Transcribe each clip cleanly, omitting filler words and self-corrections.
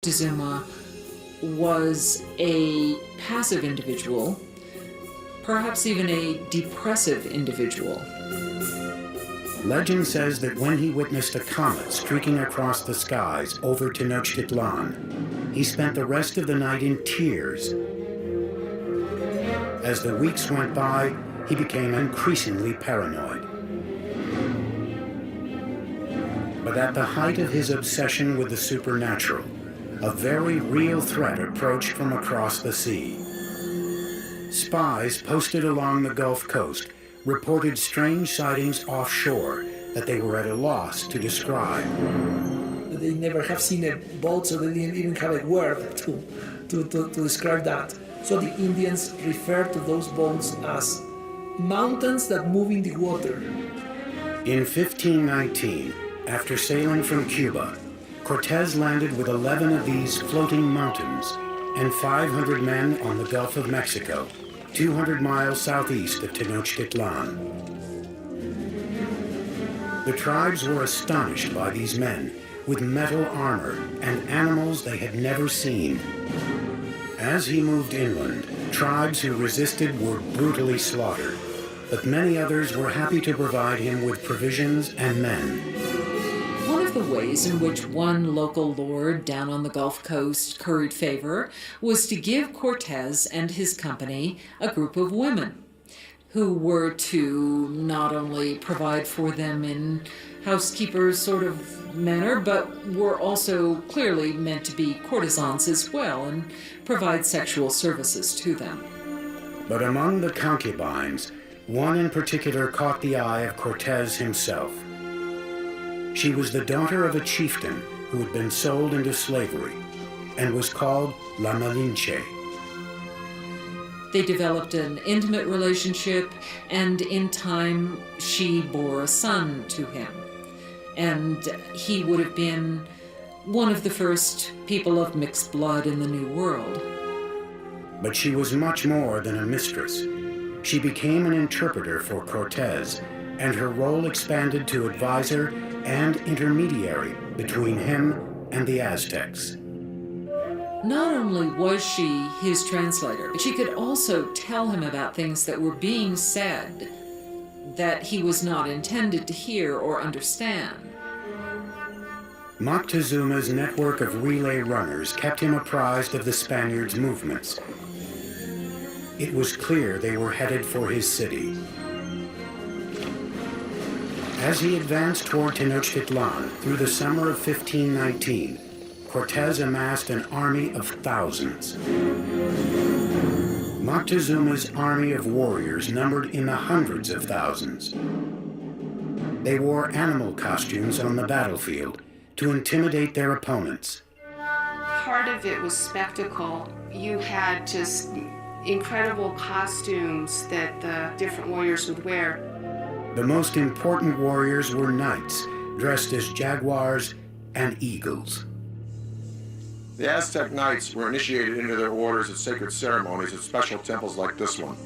Moctezuma was a passive individual, perhaps even a depressive individual. Legend says that when he witnessed a comet streaking across the skies over Tenochtitlan, he spent the rest of the night in tears. As the weeks went by, he became increasingly paranoid. But at the height of his obsession with the supernatural, a very real threat approached from across the sea. Spies posted along the Gulf Coast reported strange sightings offshore that they were at a loss to describe. They never have seen a boat, so they didn't even have a word to describe that. So the Indians refer to those boats as mountains that move in the water. In 1519, after sailing from Cuba, Cortez landed with 11 of these floating mountains and 500 men on the Gulf of Mexico, 200 miles southeast of Tenochtitlan. The tribes were astonished by these men with metal armor and animals they had never seen. As he moved inland, tribes who resisted were brutally slaughtered, but many others were happy to provide him with provisions and men. One of the ways in which one local lord down on the Gulf Coast curried favor was to give Cortez and his company a group of women who were to not only provide for them in housekeepers sort of manner, but were also clearly meant to be courtesans as well and provide sexual services to them. But among the concubines, one in particular caught the eye of Cortez himself. She was the daughter of a chieftain who had been sold into slavery and was called La Malinche. They developed an intimate relationship, and in time she bore a son to him. And he would have been one of the first people of mixed blood in the New World. But she was much more than a mistress. She became an interpreter for Cortez, and her role expanded to advisor and intermediary between him and the Aztecs. Not only was she his translator, but she could also tell him about things that were being said that he was not intended to hear or understand. Moctezuma's network of relay runners kept him apprised of the Spaniards' movements. It was clear they were headed for his city. As he advanced toward Tenochtitlan through the summer of 1519, Cortez amassed an army of thousands. Moctezuma's army of warriors numbered in the hundreds of thousands. They wore animal costumes on the battlefield to intimidate their opponents. Part of it was spectacle. You had just incredible costumes that the different warriors would wear. The most important warriors were knights, dressed as jaguars and eagles. The Aztec knights were initiated into their orders at sacred ceremonies at special temples like this one.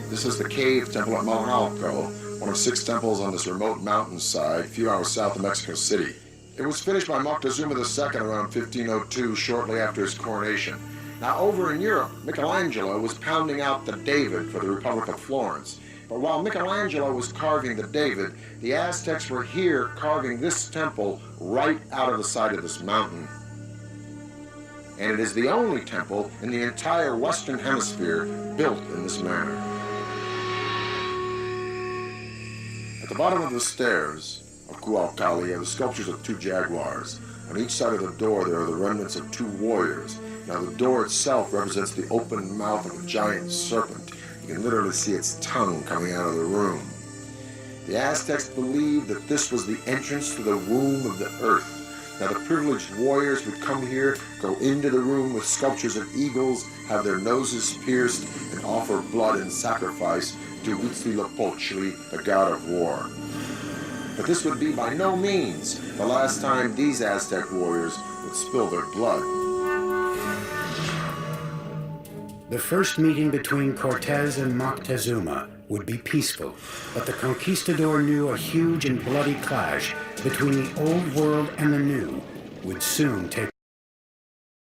This is the cave temple at Mahalco, one of 6 temples on this remote mountainside, a few hours south of Mexico City. It was finished by Moctezuma II around 1502, shortly after his coronation. Now, over in Europe, Michelangelo was pounding out the David for the Republic of Florence. But while Michelangelo was carving the David, the Aztecs were here carving this temple right out of the side of this mountain. And it is the only temple in the entire Western Hemisphere built in this manner. At the bottom of the stairs of Cuauhtli are the sculptures of 2 jaguars. On each side of the door there are the remnants of 2 warriors. Now the door itself represents the open mouth of a giant serpent. You can literally see its tongue coming out of the room. The Aztecs believed that this was the entrance to the womb of the earth. Now the privileged warriors would come here, go into the room with sculptures of eagles, have their noses pierced, and offer blood and sacrifice to Huitzilopochtli, the god of war. But this would be by no means the last time these Aztec warriors would spill their blood. The first meeting between Cortez and Moctezuma would be peaceful, but the conquistador knew a huge and bloody clash between the old world and the new would soon take